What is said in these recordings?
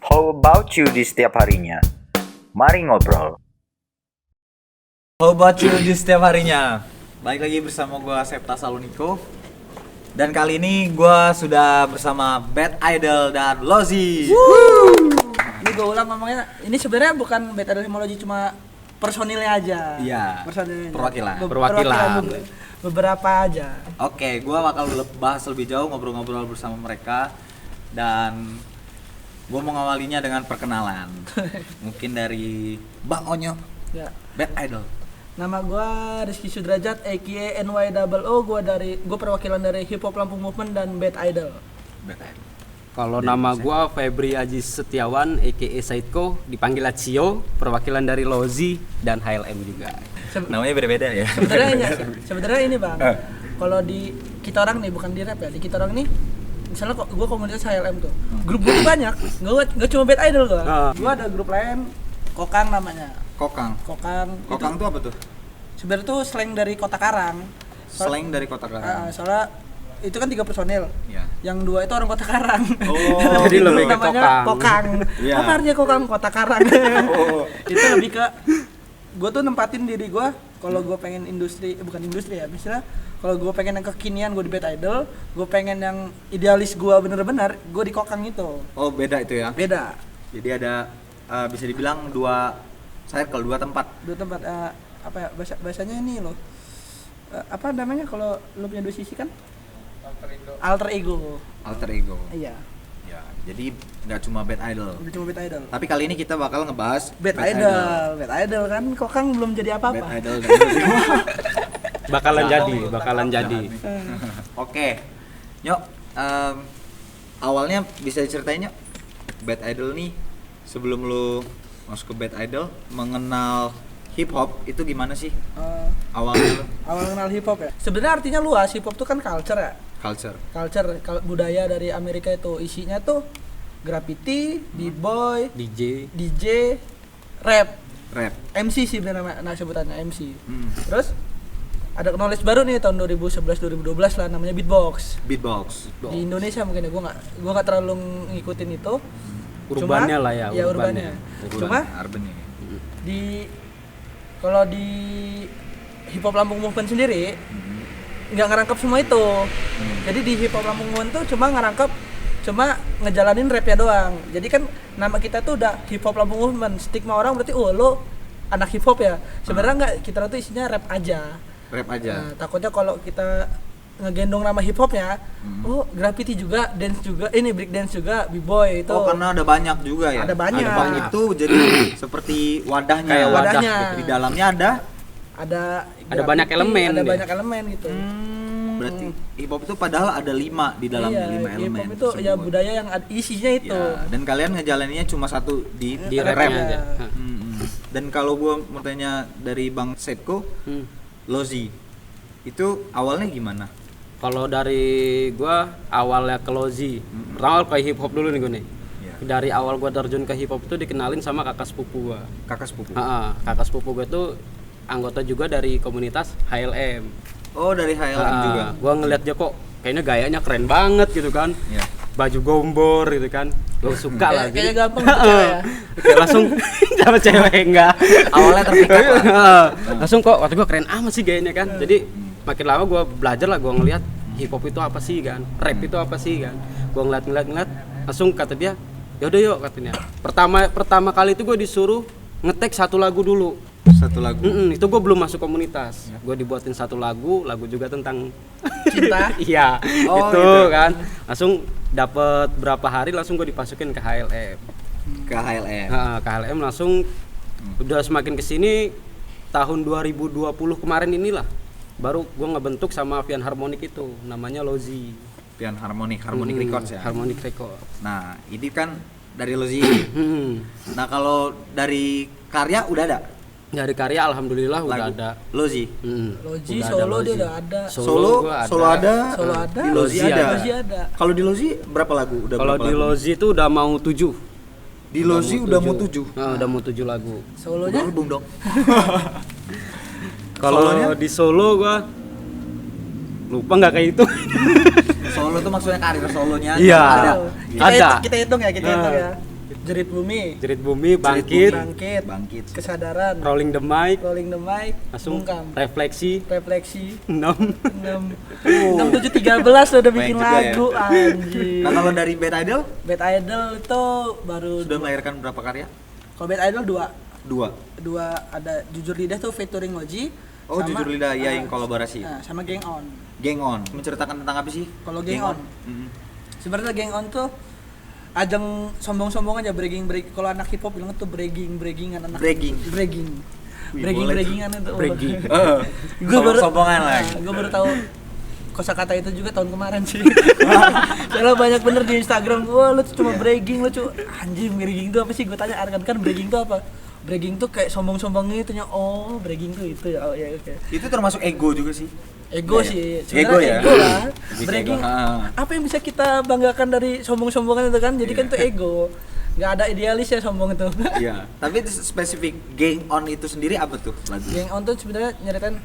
How about you di setiap harinya? Mari ngobrol. How about you di setiap harinya? Balik lagi bersama gue Septa Saloniko. Dan kali ini gue sudah bersama Bad Idol dan Lozi. Ini gue ulang ngomongnya, ini sebenarnya bukan Bad Idol Hemology, cuma personilnya aja. Iya, Personilnya. perwakilan. Beberapa aja. Oke, gue bakal bahas lebih jauh, ngobrol-ngobrol bersama mereka. Dan gue mau ngawalinya dengan perkenalan. Mungkin dari Bang Onyo, Ya. Bad Idol. Nama gue Rizky Sudrajat, aka NYOO. Gue perwakilan dari Hip Hop Lampung Movement dan Bad Idol. Bad Idol. Kalau nama gua Febri Aji Setiawan aka Saidko, dipanggil Acio, perwakilan dari Lozi dan HLM juga. Namanya beda-beda ya. Sebenarnya ini bang, kalau di kita orang nih, bukan di rap ya, di kita orang nih, misalnya kok gue komunitas HLM tuh, grup gue tuh banyak, nggak cuma Bad Idol gue. Gue ada grup lain, Kokang namanya. Kokang Kokang tuh apa tuh? sebenarnya tuh slang dari Kota Karang. Slang dari Kota Karang. Soalnya itu kan 3 personil. Iya. Yang 2 itu orang Kota Karang. Oh, Jadi lebih ke namanya Kokang. Kokang. Iya. Apa artinya Kokang? Kota Karang. Oh. Itu lebih ke gue tuh nempatin diri gue kalau gue pengen bukan industri ya, misalnya kalau gue pengen yang kekinian gue di Bad Idol, gue pengen yang idealis gue bener-bener, gue di Kokang itu. Oh, beda itu ya. Beda. Jadi ada bisa dibilang dua tempat. Dua tempat apa ya bahasanya ini loh. Apa namanya kalau lo punya 2 sisi kan? Alter ego. Alter ego. Iya. Ya, jadi nggak cuma Bad Idol. Udah cuma Bad Idol. Tapi kali ini kita bakal ngebahas Bad Idol kan Kokang belum jadi apa-apa. Bad Idol dan Bakalan jadi. Oke. Nyok, awalnya bisa diceritain Nyok, Bad Idol nih sebelum lu masuk ke Bad Idol mengenal hip hop itu gimana sih? Awalnya lu? Awal kenal hip hop ya. Sebenarnya artinya luas, hip hop itu kan culture ya. Culture. Budaya dari Amerika itu isinya tuh graffiti, b-boy, DJ, rap, MC sih benar nama sebutannya MC. Terus ada knowledge baru nih tahun 2011-2012 lah, namanya beatbox. Di Indonesia mungkin ya, gua nggak terlalu ngikutin itu. Urbannya lah ya, urbannya. Cuma urbannya. Kalau di hip hop Lampung Movement sendiri nggak ngerangkap semua itu. Jadi di hip hop Lampung Movement tuh cuma ngejalanin rapnya doang. Jadi kan nama kita tuh udah hip hop Lampung Movement. Stigma orang berarti lo anak hip hop ya. Sebenarnya nggak, kita tuh isinya rap aja. Nah, takutnya kalau kita ngegendong nama hip hopnya, graffiti juga, dance juga, ini break dance juga, b-boy itu. Oh, karena ada banyak juga ya. Ada banyak. Itu jadi seperti wadahnya. Kayak wadah. Di dalamnya ada banyak elemen. Ada deh. banyak elemen gitu. Berarti hip hop itu padahal ada 5 di dalamnya, 5 elemen. Hip hop itu ya budaya yang isinya itu. Ya, dan kalian ngejalaninnya cuma satu di Di rapnya aja. Dan kalau gue mau tanya dari Bang Setko, Lozi itu awalnya gimana? Kalau dari gua awalnya ke Lozi. Pertama ke hip hop dulu nih gua nih. Iya. Dari awal gua terjun ke hip hop itu dikenalin sama kakak sepupu gua. Kakak sepupu. Kakak sepupu gua tuh anggota juga dari komunitas HLM. Oh, dari HLM juga. Gua ngeliat dia kok kayaknya gayanya keren banget gitu kan. Iya. Baju gombor gitu kan. Lo suka lah Kayaknya gitu. gampang gitu ya. Kayak langsung dapet cewek enggak. Awalnya terpikat lah. Langsung kok waktu gua keren amat sih gayanya kan. Jadi makin lama gua belajar lah, gua ngeliat hip hop itu apa sih kan, rap itu apa sih kan. Gua ngeliat langsung kata dia, yaudah yuk katanya. Pertama kali itu gua disuruh ngetek 1 lagu dulu. 1 lagu. Itu gua belum masuk komunitas. Gua dibuatin 1 lagu juga tentang Cinta. iya. Oh, itu gitu. kan. Langsung dapat berapa hari langsung gua dimasukin ke HLM. Ke HLM. Ke HLM langsung udah semakin kesini tahun 2020 kemarin inilah baru gue ngebentuk sama Vian Harmonic itu, namanya Lozi. Pian Harmonic Records ya. Harmonic Records. Nah, ini kan dari Lozi. Nah, kalau dari karya udah ada? Dari karya alhamdulillah udah ada. Lozi. Lozi, Udah ada Solo Lozi. dia udah ada. Solo gua ada. Solo ada. Di Lozi Lozi ada. Lozi ada. Kalau di Lozi berapa lagu? Kalau di Lozi itu udah mau 7. Di Lozi udah mau 7. Nah, udah mau 7 lagu. Solonya Album dong. Kalau di Solo gua lupa nggak kayak itu. Solo tuh maksudnya karir solonya Iya. ada. Ada. Kita hitung ya. Jerit Bumi, Jerit Bumi, Bangkit, Bangkit, Kesadaran, Rolling the Mic, Bungkam, langsung Refleksi, 6 6. 7 13 udah bikin Banyak juga lagu anjing. Nah, kalau dari Bad Idol Bad Idol itu baru sudah melahirkan berapa karya? kalau Bad Idol 2. dua ada Jujur Lidah tuh featuring Loji. Oh, Jujur Lidah ya yang kolaborasi. Sama Gang On. Gang On menceritakan tentang apa sih? Kalau Gang On, Mhm. sebenarnya Gang On tuh ajang sombong-sombong aja bragging. Kalau anak hip hop bilang tuh braggingan anak. Bragging. Wih, boleh Braggingan itu. Bragging. Gue baru Sombong-sombongan lah. Gue baru tahu kosakata itu juga tahun kemarin sih. Soalnya banyak bener di Instagram gue, lu tuh cuma bragging, lu cuma anjing bragging itu apa sih? Gue tanya kan bragging itu apa? Bragging tuh kayak sombong-sombong gitu nya. Oh, bragging tuh itu ya. Oh ya oke. Itu termasuk ego juga sih. Ego Iya, sih, ya? Ego ya? ego lah. Lebih ke Bragging. ego. Apa yang bisa kita banggakan dari sombong-sombongan itu kan? Jadi kan Iya. itu ego. Nggak ada idealis ya sombong itu. Iya. Tapi itu spesifik Gang On itu sendiri apa tuh lagu? Yang on tuh sebenarnya nyeritain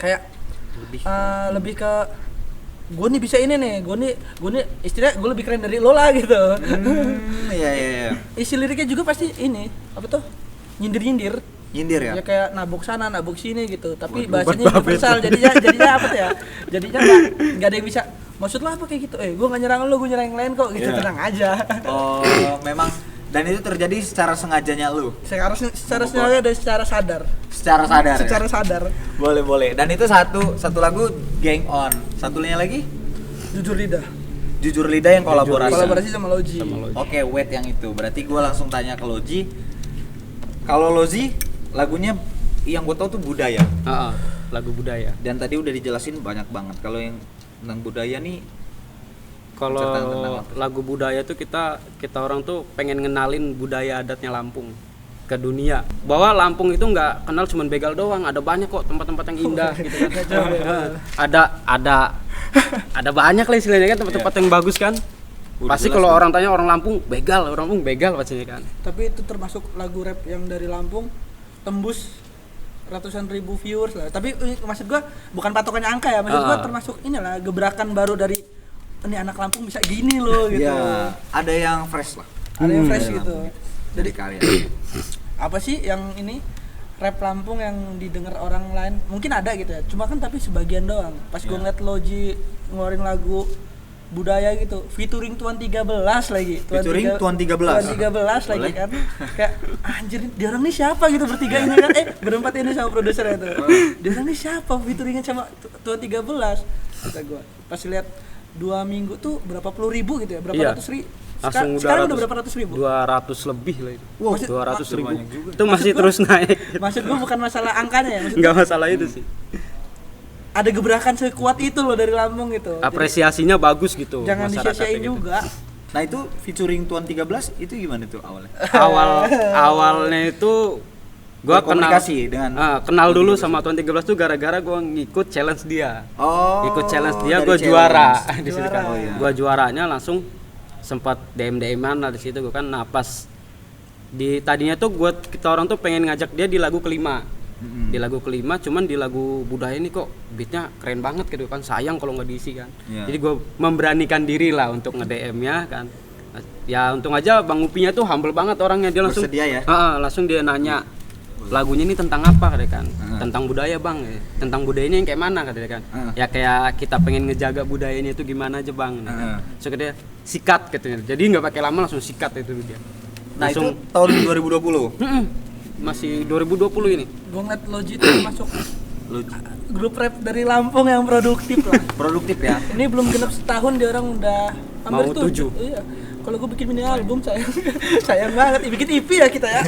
kayak lebih ke gue nih bisa ini nih, gue nih istilahnya gue lebih keren dari lo lah gitu. Iya. Isi liriknya juga pasti ini apa tuh nyindir Nyindir ya? ya kayak nabok sana nabok sini gitu, tapi Waduh, bahasanya babet. universal. jadinya apa tuh ya, jadinya nggak ada yang bisa maksud lo apa kayak gitu, gue nggak nyerang lo, gue nyerang yang lain kok gitu. Iya. Tenang aja. Oh, memang dan itu terjadi secara sengajanya lu. secara sengaja dan secara sadar. Secara sadar. Secara Ya? sadar. Boleh. Dan itu satu lagu Gang On. Satunya lagi Jujur Lidah. Jujur Lidah yang kolaborasi. Sama Loji. Oke, wait yang itu. Berarti gue langsung tanya ke Loji. Kalau Loji lagunya yang gue tahu tuh budaya. Lagu budaya. Dan tadi udah dijelasin banyak banget. Kalau yang tentang budaya nih, Kalau Cerita tentang apa? lagu budaya tuh kita orang tuh pengen ngenalin budaya adatnya Lampung ke dunia. Bahwa Lampung itu nggak kenal cuman begal doang, ada banyak kok tempat-tempat yang indah gitu kan. ada banyak lah istilahnya kan tempat-tempat yang bagus kan. Udah Pasti jelas kalau kan? orang tanya orang Lampung begal pastinya kan. Tapi itu termasuk lagu rap yang dari Lampung tembus ratusan ribu viewers lah. Tapi maksud gua bukan patokannya angka ya, maksud gua termasuk inilah gebrakan baru dari ini anak Lampung bisa gini loh gitu. ya ada yang fresh lah. Ada yang fresh Dari gitu. Lampung. Dari karya. Apa sih yang ini rap Lampung yang didengar orang lain? Mungkin ada gitu ya. Cuma kan tapi sebagian doang. Pas gua ngeliat Loji ngeluarin lagu budaya gitu, featuring Tuan 13 lagi. Featuring Tuan 13? Tuan 13 lagi Boleh. kan. Kayak anjir dia orang nih siapa gitu bertiga ini kan. Berempat ini sama produsernya tuh. Dia orang nih siapa featuringnya sama Tuan 13? Kata gua. Pas lihat 2 minggu tuh berapa puluh ribu gitu ya, berapa Iya. ratus ribu. Langsung Sekarang udah berapa ratus ribu? 200 lebih lah itu. Wow, 200 ribu. banyak juga. Itu masih terus naik. Maksud gua bukan masalah angkanya ya, maksud Nggak masalah itu sih. ada gebrakan sekuat itu loh dari Lampung gitu. Jadi, Apresiasinya bagus gitu. jangan masyarakatnya disia-siain gitu. juga. Nah itu featuring Tuan 13 itu gimana tuh awalnya? Awalnya itu gua Berkomunikasi dengan kenal Tuan dulu 13. sama Tuan 13 tuh gara-gara gua ngikut challenge dia. Oh. Ikut challenge dia, dari gua challenge. juara di situ kan. Oh, iya. Gua juaranya langsung sempat DM-an lah di situ gua kan. Nah, pas tadinya tuh kita orang tuh pengen ngajak dia di lagu kelima. Di lagu kelima, cuman di lagu budaya ini kok beatnya keren banget gitu kan, sayang kalau nggak diisi kan. Iya. Jadi gue memberanikan diri lah untuk nge-DM nya kan. Ya untung aja Bang Upinya tuh humble banget orangnya, dia langsung Bersedia ya? langsung dia nanya lagunya ini tentang apa kata kan. Tentang budaya Bang, tentang budayanya yang kayak mana kata dia kan. Ya kayak kita pengen ngejaga budayanya itu gimana aja Bang. So dia sikat katanya. Jadi nggak pakai lama langsung sikat itu dia. Nah Langsung itu tahun 2020. masih 2020 ini. Gue ngeliat Loji itu masuk grup rap dari Lampung yang produktif lah. Produktif ya. Ini belum genap setahun dia orang udah hampir Mau 7. Iya. Kalau gue bikin mini album sayang banget. Bikin EP ya kita ya.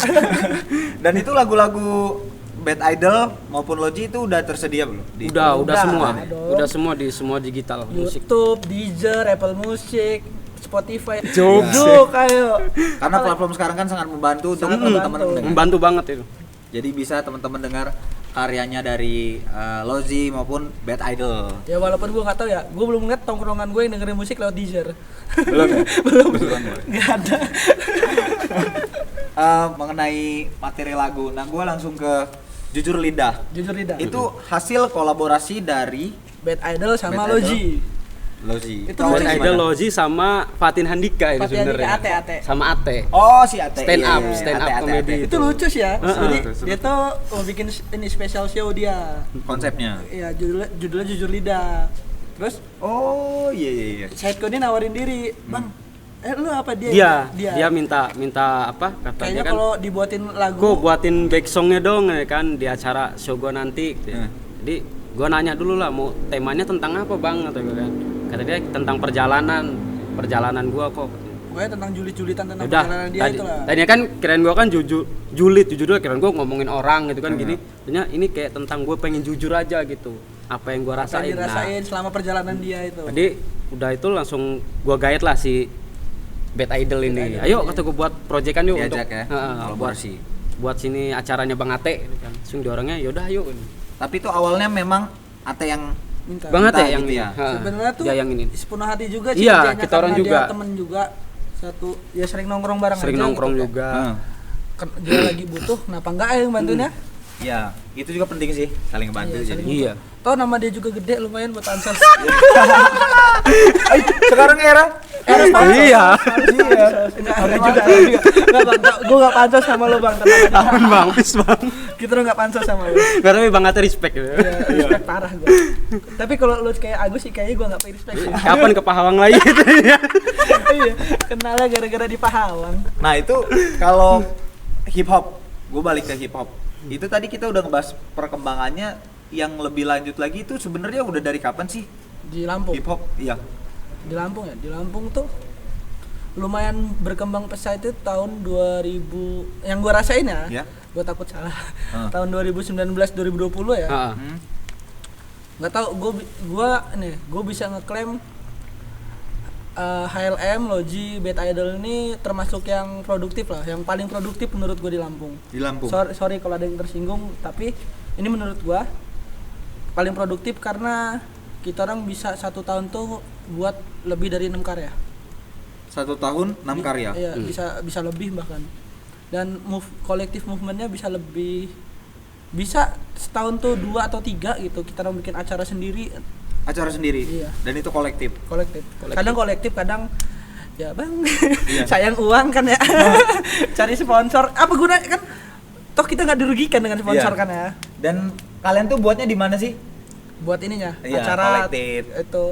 Dan itu lagu-lagu Bad Idol maupun Loji itu udah tersedia belum? Udah semua. ada dong. Udah semua digital musik. YouTube, Deezer, Apple Music, Spotify. Jok. Kayak. Karena platform sekarang kan sangat membantu untuk teman-teman mendengar. Membantu banget itu. Jadi bisa teman-teman dengar karyanya dari Loji maupun Bad Idol. Ya walaupun gue nggak tahu ya, gue belum ngeliat tongkrongan gue yang dengerin musik lewat Deezer. Belum ya? belum. Belum. Nggak ada. Mengenai materi lagu, nah gue langsung ke Jujur Lidah. Jujur Lidah. Itu hasil kolaborasi dari Bad Idol sama Bad Idol. Loji. Lozi. Itu Awalnya lucu sih. Idol gimana? Lozi sama Fatin Handika itu Fatin Handika, sebenarnya. Ate. Sama Ate. Oh, si Ate. Stand Iya, up, iya, stand up Ate, comedy. Ate. Itu lucu sih ya. Jadi Seru. dia tuh mau bikin ini special show dia. Konsepnya. Iya, judulnya Jujur Lidah. Terus Oh, iya. Said Koni nawarin diri, "Bang, lu apa dia?" Dia minta apa katanya Kayaknya kan, kalau dibuatin lagu gue buatin back songnya dong ya kan di acara show gue nanti gitu ya. Jadi gue nanya dulu lah mau temanya tentang apa bang atau gue kan, kata dia tentang perjalanan gue kok. pokoknya tentang julitan tentang Udah, perjalanan dia itulah. tadinya kan kirain gue kan jujur kirain gue ngomongin orang gitu kan gini. Ternyata ini kayak tentang gue pengen jujur aja gitu, apa yang gue Apa rasain. yang dirasain selama perjalanan dia itu. Jadi udah itu langsung gue guide lah si Bad Idol ini. Ayo kata gue buat proyekan yuk untuk Diajak ya, buat kolaborasi. sini acaranya Bang Ate gitu kan. Langsung di orangnya yaudah yuk. Tapi itu awalnya memang Ate yang Minta. Bang Ate Minta yang gitu ini. ya. Sebenarnya tuh dia yang ini. sepenuh hati juga sih Iya, kerjanya kita orang karena juga. dia temen juga satu ya sering nongkrong bareng Sering aja nongkrong gitu. juga. Dia lagi butuh kenapa enggak yang bantuin ya. Ya, itu juga penting sih, saling bantu Iya, jadi. saling Iya. Toh nama dia juga gede lumayan buat ansos. Sekarang era Iya. Enggak juga. Enggak bang, gue enggak pansos sama lo bang, tenang aja. Ampun Bang, please Bang. Kita udah enggak pansos sama lo. Karena Bang Ate respect gitu. Ya, respect parah gue. Tapi kalau lu kayak Agus sih kayaknya gue enggak pay respect sih. Kapan ke Pahawang lagi gitu ya. Iya, kenalnya gara-gara di Pahawang. Nah, itu kalau hip hop, gue balik ke hip hop. Itu tadi kita udah ngebahas perkembangannya yang lebih lanjut lagi itu sebenarnya udah dari kapan sih Di Lampung. hip hop? Iya. Di Lampung ya, di Lampung tuh lumayan berkembang pesat itu tahun 2000 yang gua rasain ya. Ya. Gua takut salah. Tahun 2019 2020 ya. Heeh. Nggak tahu gua bisa ngeklaim HLM, Logi, Bad Idol ini termasuk yang produktif lah, yang paling produktif menurut gua di Lampung. Di Lampung. Sorry kalau ada yang tersinggung, tapi ini menurut gua paling produktif karena kita orang bisa 1 tahun tuh buat lebih dari 6 karya. 1 tahun 6 karya. Iya, bisa lebih bahkan. Dan kolektif movementnya bisa lebih, bisa setahun tuh 2 atau 3 gitu. Kita orang bikin acara sendiri, Acara sendiri. Iya. Dan itu kolektif. kolektif. Kadang kolektif, kadang ya bang, Iya. sayang uang kan ya. Cari sponsor. Apa gunanya kan? Toh kita nggak dirugikan dengan sponsor Iya. kan ya. Dan kalian tuh buatnya di mana sih? Buat ininya, Iya, acara kolektif. itu.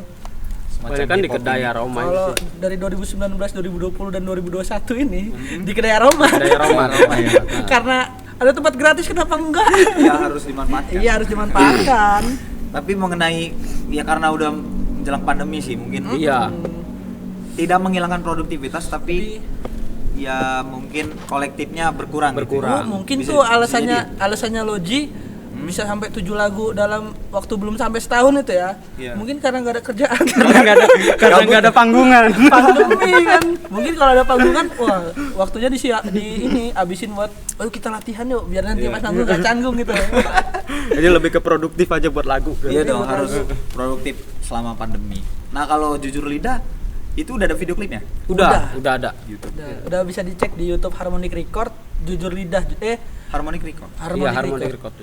Banyak kan di hip hop kedai ini. aroma Kalau sih. dari 2019, 2020 dan 2021 ini di kedai aroma. Kedai aroma. ya. Karena ada tempat gratis kenapa enggak? Ya harus dimanfaatkan. Iya harus dimanfaatkan. Tapi mengenai ya karena udah menjelang pandemi sih mungkin Iya. tidak menghilangkan produktivitas tapi ya mungkin kolektifnya berkurang. Berkurang. Oh, mungkin Bisa- tuh bisa alasannya Logi bisa sampai 7 lagu dalam waktu belum sampai setahun itu ya. Iya. Mungkin karena nggak ada kerjaan. Karena nggak ada panggungan. Pandemi kan. Mungkin kalau ada panggungan, wah waktunya di ini abisin buat, oh kita latihan yuk biar nanti pas manggung nggak canggung gitu. Jadi lebih ke produktif aja buat lagu. Iya dong, betul. harus produktif selama pandemi. Nah, kalau jujur lidah itu udah ada video klipnya? Udah ada. YouTube. Udah bisa dicek di YouTube Harmonic Record, Jujur Lidah, Harmonic Record. Iya, Harmonic Record.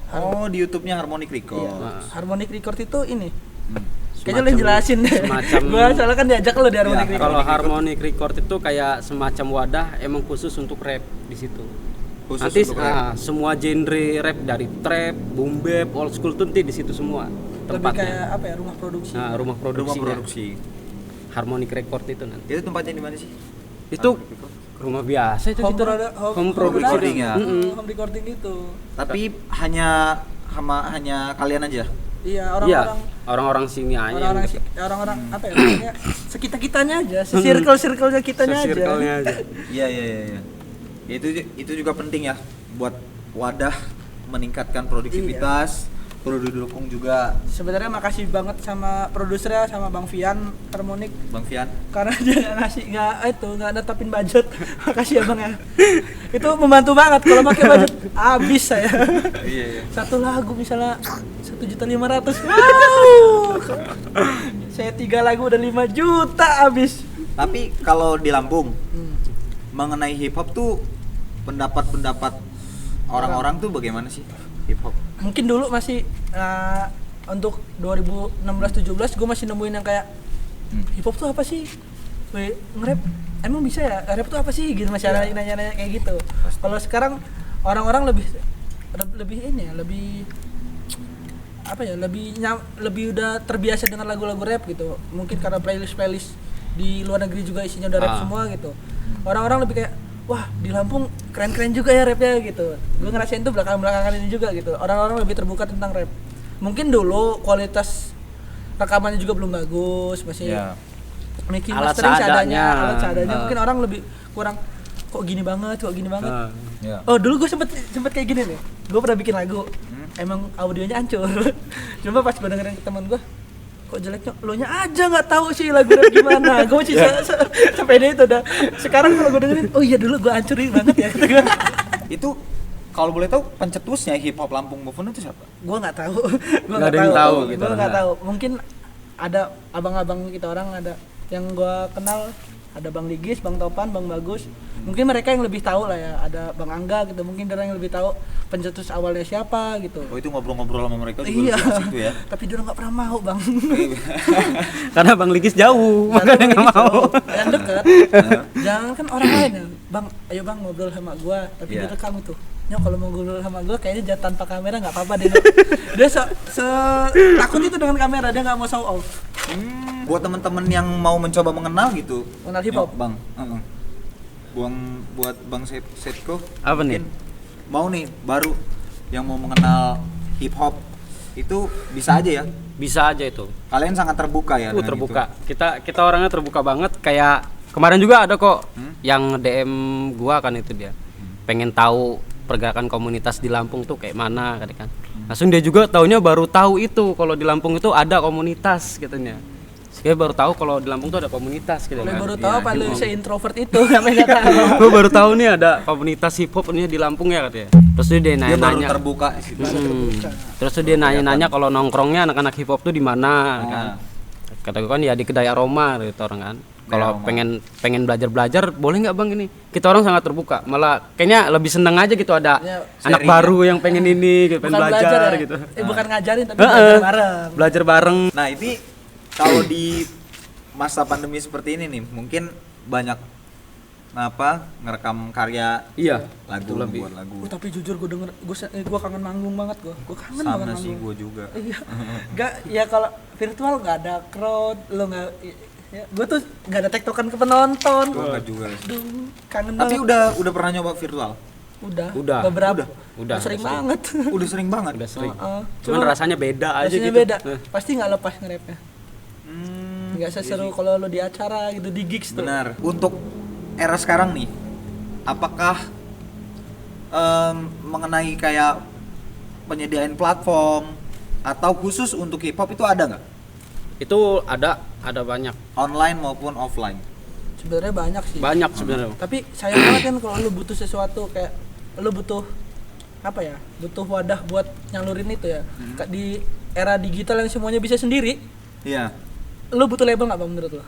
Oh, di YouTube-nya Harmonic Record. Iya. Harmonic Record itu ini. Hmm. Kayaknya lu yang jelasin deh. semacam- Gua soalnya kan diajak lu di Harmonic Iya, Record. Kalau Harmonic Record itu kayak semacam wadah emang khusus untuk rap di situ. Khusus Nanti untuk rap. semua genre rap dari trap, boom bap, old school tuh nanti di situ semua Lebih tempatnya. kayak apa ya, rumah produksi. Nah, rumah Rumah produksinya. produksi. Harmonic Record itu nanti. Itu tempatnya di mana sih? Itu rumah biasa itu home, kita. home recording ya? Home recording itu. Tapi hanya kalian aja. Iya, Iya, orang-orang orang-orang sini aja. orang-orang yang deket. orang-orang apa ya namanya? Sekitar-kitanya aja, circle-circle-nya kitanya aja. Circle-nya aja. Iya. Ya, itu juga penting ya buat wadah meningkatkan produktivitas, perlu didukung juga Sebenarnya makasih banget sama produsernya, sama Bang Fian Harmonic Bang Fian. karena dia nggak netapin budget. Makasih ya Bang ya. Itu membantu banget, kalau pakai budget habis saya. Iya. Satu lagu misalnya 1.500.000. Wow. Saya 3 lagu udah 5 juta habis. Tapi kalau di Lampung mengenai hip hop tuh pendapat orang-orang tuh bagaimana sih hip hop? Mungkin dulu masih untuk 2016-17 gue masih nemuin yang kayak hip hop tuh apa sih? Nge-rap emang bisa ya? Rap tuh apa sih? Gitu masih ada nanya-nanya kayak gitu. Kalau sekarang orang-orang lebih ini ya, lebih apa ya? Lebih udah terbiasa dengan lagu-lagu rap gitu. Mungkin karena playlist di luar negeri juga isinya udah rap semua gitu. Orang-orang lebih kayak wah di Lampung keren-keren juga ya rapnya gitu. Gue ngerasain tuh belakangan ini juga gitu. Orang-orang lebih terbuka tentang rap. Mungkin dulu kualitas rekamannya juga belum bagus, masih making mastering alat seadanya. Mungkin orang lebih kurang kok gini banget. Oh dulu gue sempet kayak gini nih. Gue pernah bikin lagu, emang audionya hancur. Cuma pas gue dengerin ke teman gue, kok jeleknya, lo nya aja nggak tahu sih lagu rap gimana. Gue masih sampai itu udah. Sekarang kalau gue dengerin, oh iya dulu gue hancurin banget ya. Itu kalau boleh tahu pencetusnya hip hop Lampung Movement itu siapa? Gue nggak tahu. Nggak ada yang tahu gitu. Gue nggak tahu. Mungkin ada abang-abang kita orang ada yang gue kenal, ada Bang Ligis, Bang Topan, Bang Bagus. Mungkin mereka yang lebih tahu lah ya. Ada Bang Angga gitu. Mungkin dia yang lebih tahu pencetus awalnya siapa gitu. Oh itu ngobrol-ngobrol sama mereka juga lebih asik tuh ya. Tapi dia nggak pernah mau Bang. Karena Bang Ligis jauh, makanya nggak mau. Yang dekat. Jangan kan orang lain ya. Bang, ayo Bang ngobrol sama gue. Tapi dia rekam itu. Nyok kalau mau ngobrol sama gue kayaknya jangan tanpa kamera nggak apa-apa deh. Dia takut itu dengan kamera, dia nggak mau show off. Buat temen-temen yang mau mencoba mengenal gitu, mengenal hip hop, Bang. Buat Bang Setko, apa nih? Mau nih baru yang mau mengenal hip hop itu bisa aja ya? Bisa aja itu. Kalian sangat terbuka ya? Terbuka. Itu? Kita orangnya terbuka banget. Kayak kemarin juga ada kok yang DM gua kan itu dia. Pengen tahu pergerakan komunitas di Lampung tuh kayak mana kan. Langsung dia juga taunya baru tahu itu kalau di Lampung itu ada komunitas katanya. Saya baru tahu kalau di Lampung tuh ada komunitas gitu kan. Baru tahu apa lu bisa introvert itu sampai enggak tahu. Gue baru tahu nih ada komunitas hip hop ini di Lampung ya katanya. Terus dia nanya-nanya. Dia baru terbuka sih. Terus dia nanya-nanya kalau nongkrongnya anak-anak hip hop tuh di mana kan. Kata gue kan ya di kedai aroma gitu orang kan. Kalau pengen belajar boleh nggak Bang ini? Kita orang sangat terbuka. Malah kayaknya lebih seneng aja gitu ada anak baru yang pengen ini gitu, pengen belajar gitu. Bukan ngajarin tapi belajar bareng. Belajar bareng. Nah, ini kalau di masa pandemi seperti ini nih, mungkin banyak ngerekam karya lagu, buat lagu. Tapi jujur gue denger, gue kangen manggung banget gue kangen sama banget manggung. sih gue juga. Iya. Gak ya kalau virtual nggak ada crowd, lo nggak ya, gue tuh nggak ada tektokan ke penonton. Gue nggak juga. Duh, kangen tapi banget. udah pernah nyoba virtual? Udah. Beberapa. Udah sering banget. Udah sering banget. Udah sering. Cuman rasanya beda aja gitu. Beda. Pasti nggak lepas nge-rapnya. Nggak seseru kalau lo di acara gitu, di gigs tuh. Benar. Untuk era sekarang nih, apakah mengenai kayak penyediaan platform atau khusus untuk hip hop itu ada nggak? Itu ada banyak. Online maupun offline. Sebenarnya banyak sih. Banyak sebenarnya. Tapi sayang banget kan kalau lo butuh sesuatu kayak lo butuh apa ya? Butuh wadah buat nyalurin itu ya. Di era digital yang semuanya bisa sendiri. Iya. Lo butuh label nggak Bang menurut lo?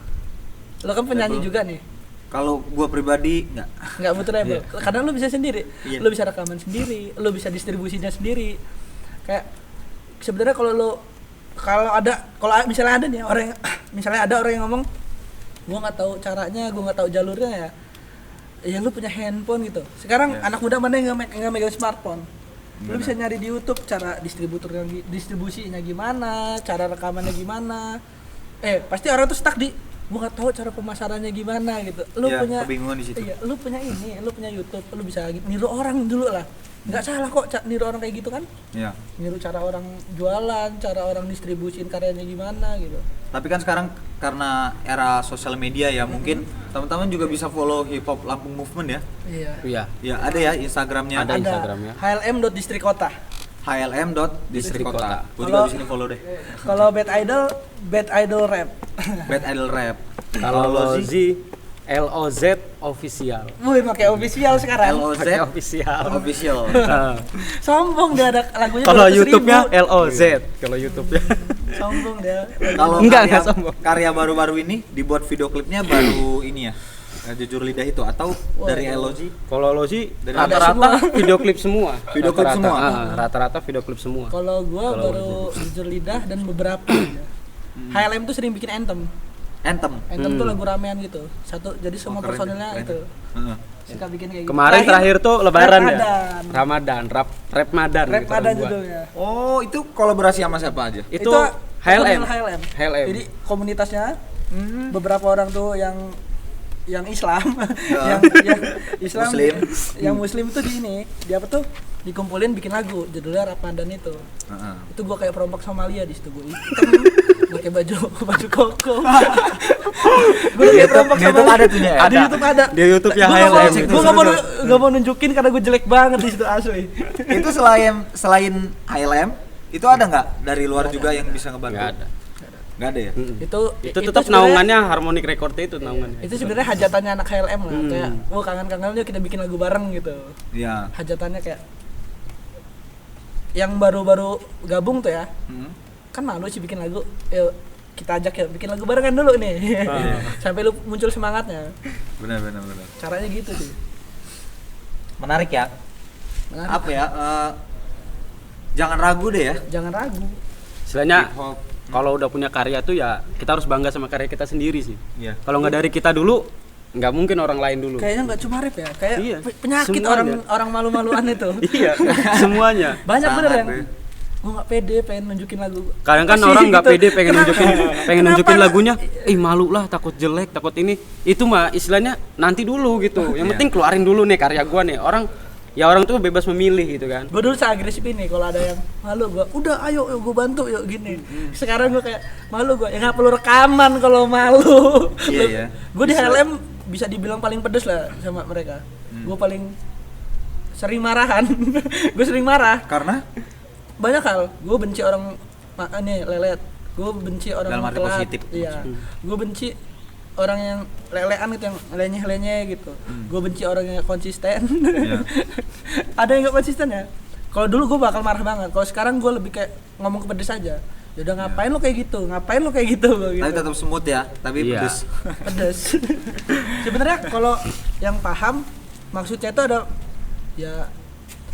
Lo kan penyanyi label juga nih. Kalau gua pribadi nggak butuh label. Karena lo bisa sendiri. Lo bisa rekaman sendiri, lo bisa distribusinya sendiri. Kayak sebenarnya kalau misalnya ada nih orang, misalnya ada orang yang ngomong, gua nggak tahu caranya, gua nggak tahu jalurnya ya lu punya handphone gitu. Sekarang anak muda mana yang nggak megang smartphone? Lu bisa nyari di YouTube cara distribusinya gimana, cara rekamannya gimana. Pasti orang tuh stuck di gua nggak tahu cara pemasarannya gimana gitu. Lu punya kebingungan di situ. Iya, lu punya ini, lu punya YouTube, lu bisa niru orang dulu lah. Nggak salah kok niru orang kayak gitu kan? Iya. Niru cara orang jualan, cara orang distribusin karyanya gimana gitu. Tapi kan sekarang karena era sosial media ya, mungkin teman-teman juga bisa follow Hip Hop Lampung Movement ya. Iya. Ya, ada ya Instagramnya. Ada Instagramnya. HLM.distrikota. HLM.distrikota. Gue juga di sini follow deh. Kalau Bad Idol Rap. Bad Idol Rap. Kalau LOZ official. Wih, pakai official sekarang. LOZ official. Sombong dia ada lagunya. Kalau YouTube-nya LOZ. Kalau YouTube-nya. Sombong dia. Kalau karya baru-baru ini dibuat video klipnya baru ini ya. Jujur Lidah itu atau dari Eloji? Kalau lo sih Dari rata-rata video klip semua. Video klip Rata-rata. semua? Rata-rata video klip semua. Kalau gua baru Jujur Lidah dan beberapa. HLM tuh sering bikin anthem. Anthem. Tuh lagu ramean gitu. Jadi semua keren, personilnya keren. itu Heeh. suka bikin kayak gitu. Kemarin terakhir tuh Lebaran ya. Ramadan. Rap Madan. Rap gitu Madan orang gua. judulnya. Oh, itu kolaborasi sama siapa aja? Itu HLM. HLM. Jadi komunitasnya beberapa orang tuh yang Islam, yang Islam, Muslim. yang Muslim itu di ini, dia apa tuh dikumpulin bikin lagu, judulnya Ramadan itu. Itu gua kayak perompak Somalia di situ, gua hitam, pakai baju koko. Gua kayak perompak Di YouTube ada tuh ya? Di YouTube ada. Di YouTube ya Gua HLM. nggak mau nunjukin karena gue jelek banget di situ asli. Itu selain HLM, itu ada nggak dari luar juga yang bisa ngebantu? Nggak ada. Nggak ada ya? Itu tetap naungannya Harmonic Record itu naungannya. Itu sebenarnya hajatannya anak HLM lah, kayak kangen-kangen yuk kita bikin lagu bareng gitu. Iya. Hajatannya kayak yang baru-baru gabung tuh ya, kan malu sih bikin lagu, yuk kita ajak ya bikin lagu barengan dulu nih. Sampai lu muncul semangatnya. Benar. Caranya gitu sih. Menarik ya. Menarik. Apa ya? Jangan ragu deh ya. Jangan ragu. Istilahnya Hip-hop. kalau udah punya karya tuh ya kita harus bangga sama karya kita sendiri sih. Iya. Kalau nggak dari kita dulu, nggak mungkin orang lain dulu. Kayaknya nggak cuma rap ya, kayak Iya, penyakit semuanya. orang malu-maluan itu. Iya, semuanya. Banyak Sangat bener yang deh. gue nggak pede pengen nunjukin lagu. Kadang kan Apa sih orang nggak gitu? pede pengen Kenapa? nunjukin lagunya, malu lah, takut jelek, takut ini. Itu mah istilahnya nanti dulu gitu. Yang Iya. penting keluarin dulu nih karya gua nih. Orang tuh bebas memilih gitu kan. Gue dulu seagresif ini kalau ada yang malu gue, udah ayo gue bantu yuk gini. Sekarang gue kayak malu gue, ya nggak perlu rekaman kalau malu. Iya, iya. Gue di HLM bisa dibilang paling pedes lah sama mereka. Gue paling sering marahan. Gue sering marah. Karena Banyak hal. Gue benci orang nih lelet. Gue benci orang Dalam arti telat. positif. Iya. Gue benci orang yang lelean gitu, yang lenyeh-lenyeh gitu. Gue benci orang yang konsisten. Iya. Ada yang gak konsisten ya. Kalau dulu gue bakal marah banget. Kalau sekarang gue lebih kayak ngomong ke pedes aja. Ya udah ngapain lo kayak gitu? Ngapain lo kayak gitu? Gua gitu. tapi tetap smooth ya, tapi Iya. pedes. Pedes. Sebenarnya kalau yang paham maksudnya itu ada ya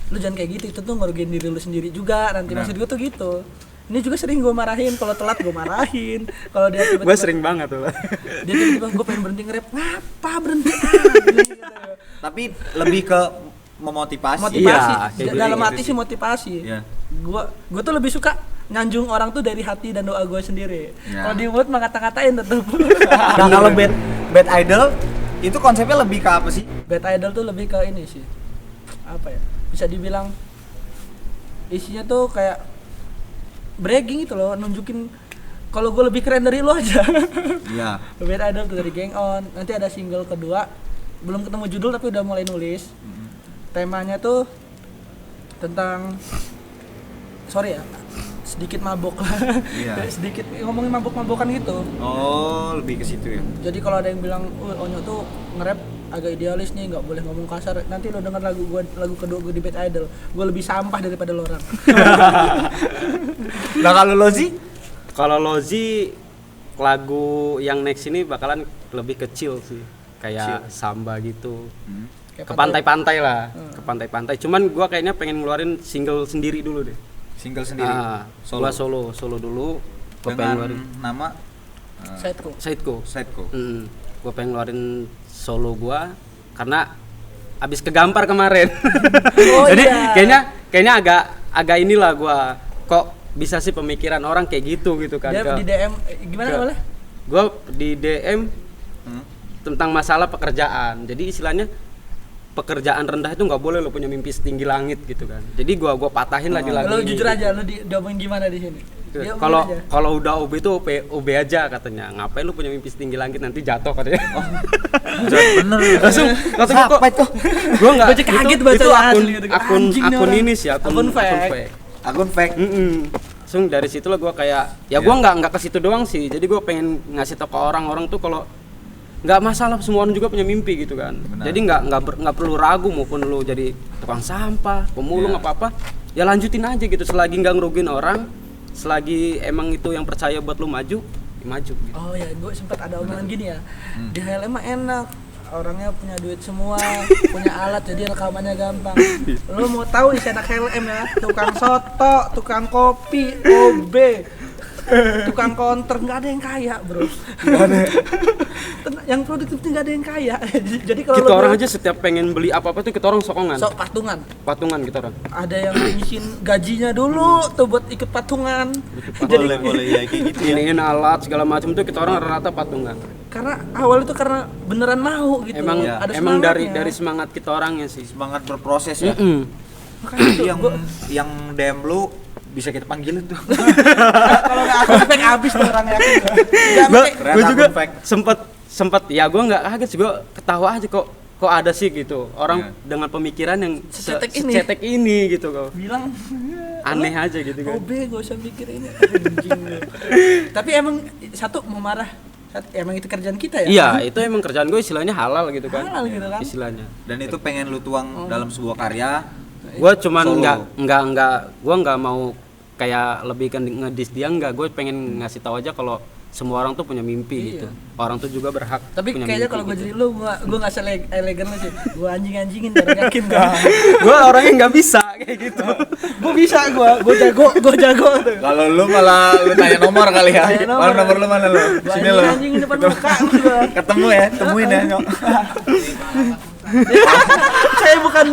lu jangan kayak gitu, itu tuh ngerugiin diri lu sendiri juga nanti. Benar. Maksud gue tuh gitu. Ini juga sering gue marahin, kalau telat gue marahin, kalau dia tiba-tiba Gua sering banget tuh. dia tiba-tiba gue pengen berhenti nge-rap, ngapa berhenti? Tapi lebih ke memotivasi. Motivasi, Iya, kayak dalam gitu hati sih motivasi. Iya. Gue tuh lebih suka nyanjung orang tuh dari hati dan doa gue sendiri. Ya. Kalau di mulut mah ngata-ngatain tetep. Nah, kalau bad idol itu konsepnya lebih ke apa sih? Bad Idol tuh lebih ke ini sih, apa ya, bisa dibilang isinya tuh kayak bragging gitu loh, nunjukin kalau gue lebih keren dari lo aja. Iya. Bad Idol tuh dari Gang On. Nanti ada single kedua, belum ketemu judul tapi udah mulai nulis. Temanya tuh tentang, sorry ya, sedikit mabok lah. Iya. Sedikit ngomongin mabok-mabokan gitu. Oh, lebih ke situ ya. Jadi kalau ada yang bilang, Onyo tuh nge-rap agak idealis nih, nggak boleh ngomong kasar. Nanti lo denger lagu kedua gue di Bad Idol, gue lebih sampah daripada lo orang. Nah, kalau lo sih Kalau Lozi lagu yang next ini bakalan lebih kecil sih. Kayak samba gitu. Kayak Ke pantai-pantai lah, ke pantai-pantai. Cuman gua kayaknya pengen ngeluarin single sendiri dulu deh. single sendiri. Gua solo dulu. Gua pengen ngeluarin Dengan nama Sideku. Sideco. Gua pengen ngeluarin solo gua karena abis kegampar kemarin. Oh, Jadi iya. kayaknya agak inilah gua kok bisa sih pemikiran orang kayak gitu kan. Dia di DM gimana awalnya? Gua di DM tentang masalah pekerjaan. Jadi istilahnya pekerjaan rendah itu nggak boleh lo punya mimpi setinggi langit gitu kan. Jadi gua patahin lah di lagu Lo ini. jujur aja, lo diomongin gimana di sini? Dia Kalau omongin aja. kalau udah OB itu OB aja katanya. Ngapain lu punya mimpi setinggi langit nanti jatuh katanya. Bener. Langsung kata gua kok. itu? Gua enggak Gua kaget baca itu akun asli gitu. akun Anjing nih akun orang. ini sih, Akun fake. Akun fake. Langsung dari situ lah gua kayak ya gua nggak ke situ doang sih. Jadi gua pengen ngasih tau ke orang-orang tuh kalau nggak masalah, semua orang juga punya mimpi gitu kan. Benar. Jadi nggak perlu ragu maupun lu jadi tukang sampah, pemulung Iya. apa ya lanjutin aja gitu selagi nggak ngerugiin orang, selagi emang itu yang percaya buat lu maju, ya maju gitu. Oh ya, gue sempat ada omongan gini ya. Di HLM mah enak. orangnya punya duit semua, punya alat jadi rekamannya gampang. Lu mau tahu isi anak LM ya, tukang soto, tukang kopi, OB, tukang counter, nggak ada yang kaya bro. Nggak ada. Yang produktif nggak ada yang kaya. Jadi kalau Kita orang aja setiap pengen beli apa-apa tuh kita orang sokongan. sok patungan. Patungan kita orang. Ada yang ngisiin gajinya dulu tuh buat ikut patungan. Jadi Boleh ya kayak gitu ya. Iniin alat segala macam tuh kita orang rata-rata patungan. karena awal itu karena beneran mau gitu. Emang Ya. Ada emang semangatnya. dari semangat kita orangnya sih. Semangat berproses ya. Makanya itu yang DM lu bisa kita panggilin tuh. kalau nggak aku fake abis tuh orang yakin. Nggak, Gue pakai- Red juga akun fake. sempet ya gue nggak kaget sih, gue ketawa aja kok ada sih gitu orang dengan pemikiran yang Secetek ini. secetek ini gitu kok, bilang aneh aja gitu kan. OB gak usah mikir ini anjing lu. Tapi emang satu mau marah, emang itu kerjaan kita ya. Iya, itu emang kerjaan gue istilahnya halal gitu kan. Halal gitu kan. Istilahnya. Dan itu pengen lu tuang dalam sebuah karya. Gue cuman Solo. gue nggak mau kayak lebih ke ngedis dia, nggak. Gue pengen ngasih tahu aja kalau semua orang tuh punya mimpi gitu. Orang tuh juga berhak Tapi punya kayaknya mimpi kalau gue gitu. jadi lu, gue nggak elegan lu sih. Gue anjingin biar yakin gak. Gue orangnya nggak bisa kayak gitu. Gue bisa, gue jago tuh. Kalau lu malah lu tanya nomor kali ya. Tanya nomor. Mana nomor lu mana lu? Gua Sini lu. anjingin depan muka lu gua. Ketemu ya, temuin ya. Nyok. Saya bukan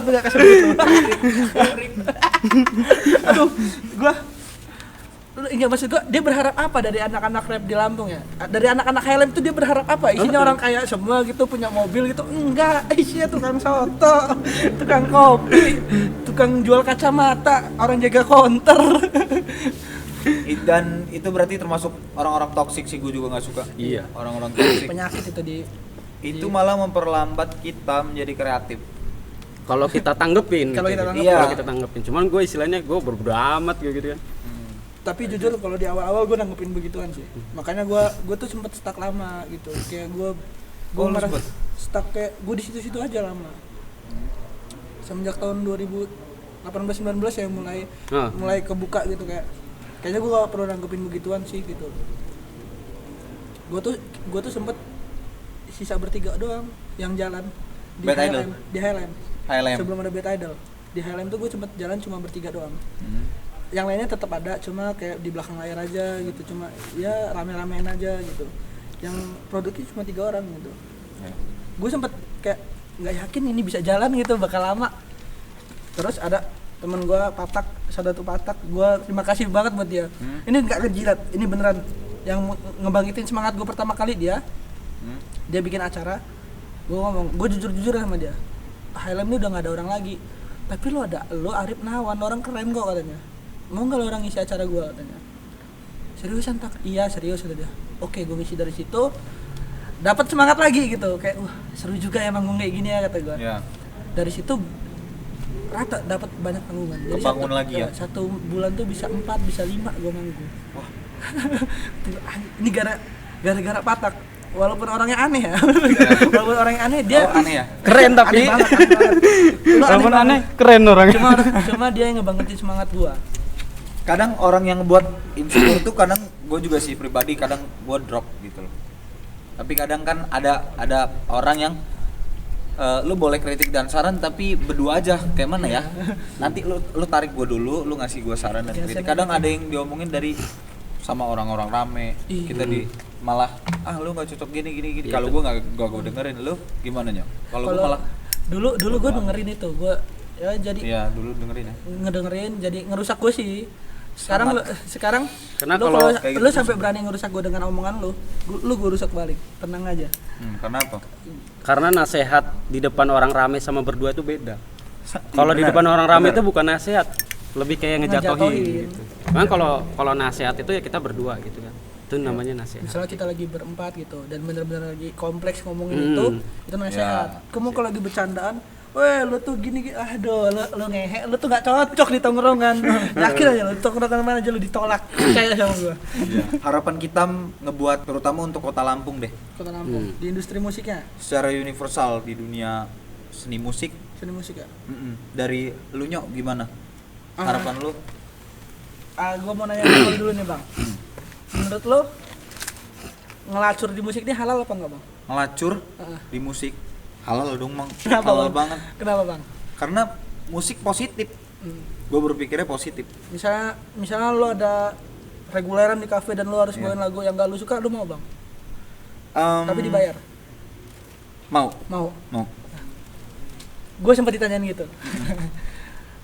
untuk gak kesebut lu. Aduh, gua enggak, maksud gua dia berharap apa dari anak-anak rap di Lampung ya? Dari anak-anak HLM itu dia berharap apa? Isinya orang kaya semua gitu, punya mobil gitu. Enggak, isinya tukang soto, tukang kopi, tukang jual kacamata, orang jaga counter. Dan itu berarti termasuk orang-orang toksik sih, gue juga nggak suka. Iya. Orang-orang toksik. Penyakit itu di Itu malah memperlambat kita menjadi kreatif. Kalau kita tanggepin Kalau gitu. kita tanggepin. Iya. Kalau kita tanggepin, cuman gue istilahnya gue bodo amat gitu kan. tapi jujur kalau di awal-awal gue nanggepin begituan sih, makanya gue tuh sempet stuck lama gitu, kayak gue Oh, lu merasa sempet? stuck kayak gue di situ-situ aja lama semenjak tahun 2018-19 ya mulai kebuka gitu, kayaknya gue gak perlu nanggepin begituan sih gitu. Gue tuh sempet sisa bertiga doang yang jalan di Bad Idol? HLM HLM. sebelum ada Bad Idol. Di HLM tuh gue sempet jalan cuma bertiga doang. Yang lainnya tetap ada, cuma kayak di belakang layar aja gitu, cuma ya rame-ramein aja gitu. Yang produknya cuma 3 orang gitu. Gue sempet kayak nggak yakin ini bisa jalan gitu, bakal lama. Terus ada temen gue Patak, Sadatu Patak, gue terima kasih banget buat dia. Ini nggak kejilat, ini beneran yang ngebangkitin semangat gue pertama kali dia. Dia bikin acara, gue ngomong, gue jujur sama dia, HLM ini udah nggak ada orang lagi, tapi lo ada, lo Arif Nawan, orang keren kok katanya. Mau nggak lo orang ngisi acara gue katanya. Seriusan tak? Iya serius kata dia. Oke, gue ngisi dari situ, dapat semangat lagi gitu, kayak wah seru juga ya manggung kayak gini ya kata gue. Ya. Dari situ rata dapat banyak panggungan. Jadi Kebangun lagi ya? Satu bulan tuh bisa 4, bisa 5 gue manggung. Wah. Ini gara-gara Patak. Walaupun orangnya aneh ya. Walaupun orangnya aneh, dia Oh, aneh ya? Keren tapi. aneh banget. Lu Walaupun banget. aneh, keren orangnya. Cuma dia yang ngebangkitin semangat gua. Kadang orang yang buat insecure tuh kadang gue juga sih pribadi kadang gue drop gitu loh. Tapi kadang kan ada orang yang lu boleh kritik dan saran tapi berdua aja, kayak mana ya? Nanti lu tarik gue dulu, lu ngasih gue saran dan kritik. Kadang ada yang diomongin dari sama orang-orang rame, kita di malah lu nggak cocok gini. Iya, Kalau gue nggak gue dengerin, lu gimana Nyok? Kalau gue malah dulu gua dengerin itu, gua ya jadi iya dulu dengerin ya. ngedengerin jadi ngerusak gua sih. Sekarang Karena lu kalau kayak gitu lu sampai berani ngerusak gua dengan omongan lu gua rusak balik. Tenang aja. Kenapa? Karena nasehat di depan orang rame sama berdua itu beda. Kalau di depan orang rame itu bukan nasehat, lebih kayak ngejatuhin gitu. Memang kalau nasehat itu ya kita berdua gitu kan. Itu namanya nasehat. Misalnya kita lagi berempat gitu dan bener-bener lagi kompleks ngomongin itu nasihat. Kamu kalau lagi bercandaan, weh lu tuh gini, aduh lu ngehe, lu tuh gak cocok di tongkrongan. Yakin aja lu tongkrongan mana aja lu ditolak. Percaya sama gua. Iya. Harapan kita ngebuat terutama untuk kota Lampung deh, Kota Lampung di industri musiknya, secara universal di dunia seni musik. seni musik ya. Dari lu Nyok gimana? Harapan lu? Gua mau nanya dulu nih bang. Menurut lo ngelacur di musik ini halal apa enggak bang? ngelacur di musik, halal dong Mang. Kenapa, Halal Bang? banget. Kenapa, Bang? Karena musik positif. Gue berpikirnya positif. Misalnya lo ada reguleran di kafe dan lo harus bawain lagu yang gak lo suka, lo mau, Bang? Tapi dibayar. Mau. Mau. Gue sempat ditanyain gitu.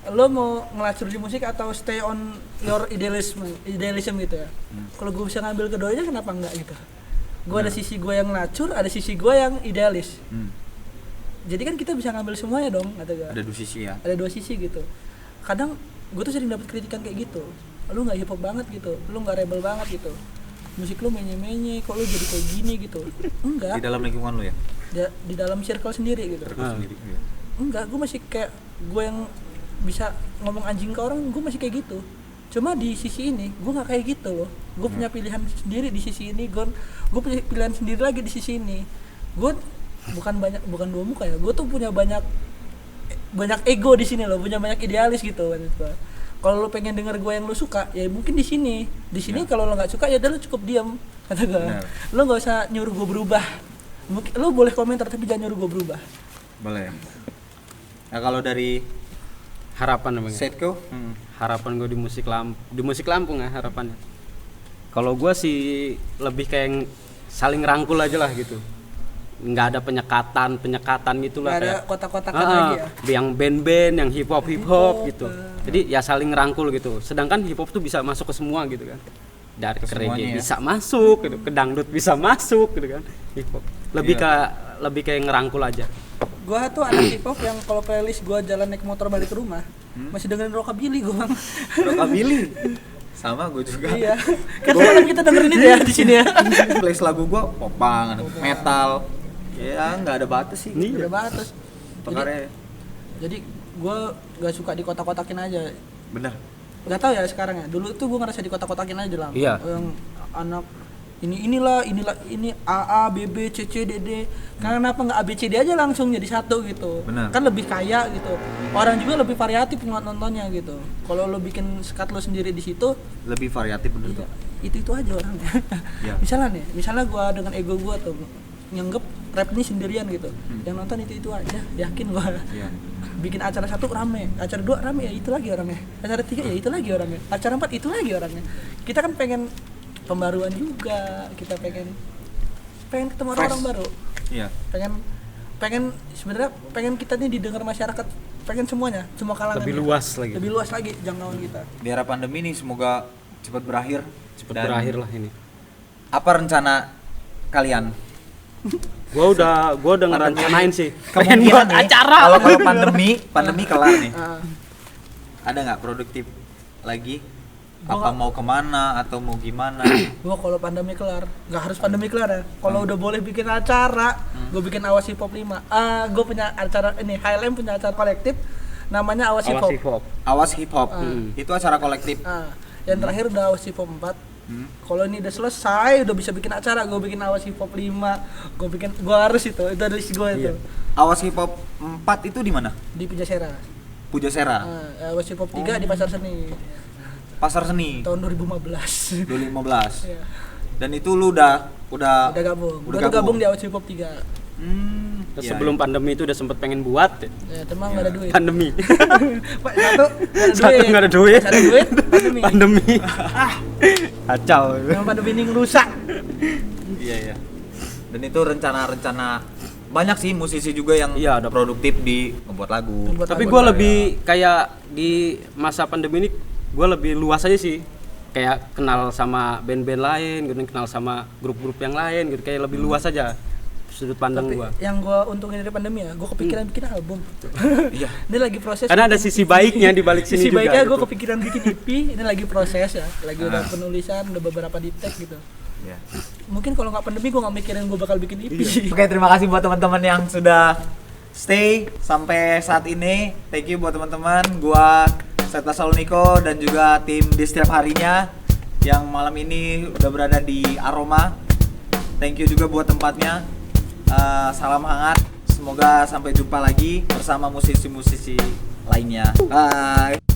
Lo mau ngelacur di musik atau stay on your idealism gitu ya? Kalau gue bisa ngambil keduanya, kenapa enggak gitu? Gue ada sisi gue yang ngelacur, ada sisi gue yang idealis. Jadi kan kita bisa ngambil semuanya dong, kata gue. Ada dua sisi ya. Ada dua sisi gitu. Kadang gue tuh sering dapat kritikan kayak gitu. Lu nggak hip hop banget gitu, lu nggak rebel banget gitu. Musik lu menye-menye, kok lu jadi kayak gini gitu. Enggak. Di dalam lingkungan lu ya? Di dalam circle sendiri gitu. Sendiri. Ya. Enggak, gue masih kayak gue yang bisa ngomong anjing ke orang, gue masih kayak gitu. Cuma di sisi ini gue nggak kayak gitu loh. Gue punya pilihan sendiri di sisi ini, gue punya pilihan sendiri lagi di sisi ini. Gue bukan dua muka ya, gue tuh punya banyak ego di sini loh, punya banyak idealis gitu. Kalau lo pengen denger gue yang lo suka, ya mungkin di sini kalau lo nggak suka ya udah lo cukup diam, kata gue. Lo nggak usah nyuruh gue berubah. Mungkin lo boleh komentar tapi jangan nyuruh gue berubah. Boleh. Nah kalau dari Harapan namanya. Setko, Harapan gue di musik Lampung ya harapannya. Kalau gue sih lebih kayak yang saling rangkul aja lah gitu. Nggak ada penyekatan gitu lah. Nggak ada kayak kotak-kotakan lagi ya. Yang band-band, yang hip hop gitu. Jadi ya saling rangkul gitu. Sedangkan hip hop tuh bisa masuk ke semua gitu kan. Dari ke reggae bisa masuk gitu, ke dangdut bisa masuk gitu kan. Hip hop. Lebih kayak ngerangkul aja. Gua tuh anak hip hop yang kalau playlist gua jalan naik motor balik ke rumah masih dengerin rockabilly gua, Bang. Rockabilly. Sama gue juga. Iya. Kan sekarang kita dengerin itu ya di sini ya. Playlist lagu gua popang, metal. Ya nggak ada batas sih. Udah batas. Jadi gua gak suka di kotak-kotakin aja. bener. Gak tahu ya sekarang ya. Dulu tuh gua ngerasa di kotak-kotakin aja lah. Iya. Yang anak ini AA, BB, CC, DD. Karena kenapa nggak ABCD aja langsung jadi satu gitu? Benar. Kan lebih kaya gitu. Orang juga lebih variatif nontonnya gitu. Kalau lo bikin skat lo sendiri di situ, Lebih variatif bener tuh. itu aja orangnya. Iya. Misalnya gua dengan ego gua tuh nyanggep rap ini sendirian gitu. Yang nonton itu aja, yakin gua. Iya. Bikin acara 1 rame, acara 2 rame ya itu lagi orangnya. Acara 3 ya itu lagi orangnya. Acara 4 itu lagi orangnya. Kita kan pengen pembaruan juga, kita pengen ketemu orang baru. Iya. Pengen kita nih didengar masyarakat, pengen semuanya, semua kalangan. Lebih luas lagi jangkauan kita. Di era pandemi ini semoga cepat berakhir. Berakhir lah ini. Apa rencana kalian? Gua udah ngerencanain sih. Kemungkinan Pengen buat nih, acara. Kalau pandemi kelar nih. Ada nggak produktif lagi? Apa mau kemana atau mau gimana? Gua kalau pandemi kelar, nggak harus pandemi kelar ya. Kalau udah boleh bikin acara, gua bikin Awas Hip Hop 5. Gua punya acara ini, Highland punya acara kolektif namanya Awas Hip Hop. Awas Hip Hop. Itu acara kolektif. Yang terakhir udah Awas Hip Hop 4. Kalau ini udah selesai, udah bisa bikin acara, gua bikin Awas Hip Hop 5. Gua harus itu ada list gua itu. Awas Hip Hop 4 itu di mana? Di Pujasera. Awas Hip Hop 3 di Pasar Seni. Pasar Seni. Tahun 2015. 2015. Iya. Dan itu lu udah gabung. Udah gabung di Awas Hip Hop 3. Sebelum pandemi itu udah sempet pengen buat Ya, cuma nggak ada duit. pandemi. Satu nggak ada duit. Satu duit, pandemi. Kacau. Yang pandemi ini ngerusak. Iya. Dan itu rencana banyak sih musisi juga yang ada produktif di membuat lagu. Tapi gue lebih kayak di masa pandemi ini gue lebih luas aja sih, kayak kenal sama band-band lain gitu, kenal sama grup-grup yang lain gitu, kayak lebih luas aja sudut pandang gue. Yang gue untungin dari pandemi ya, gue kepikiran bikin album. Iya. Ini lagi proses. Karena ada sisi baiknya di balik sini juga. Sisi baiknya gue gitu. kepikiran bikin EP, ini lagi proses ya, lagi udah penulisan, udah beberapa di tag gitu. Iya. Mungkin kalau nggak pandemi gue nggak mikirin gue bakal bikin EP. Oke, terima kasih buat teman-teman yang sudah stay sampai saat ini. Thank you buat teman-teman. Gua Setna Saloniko dan juga tim di setiap harinya yang malam ini udah berada di Aroma. Thank you juga buat tempatnya. Salam hangat. Semoga sampai jumpa lagi bersama musisi-musisi lainnya. Bye.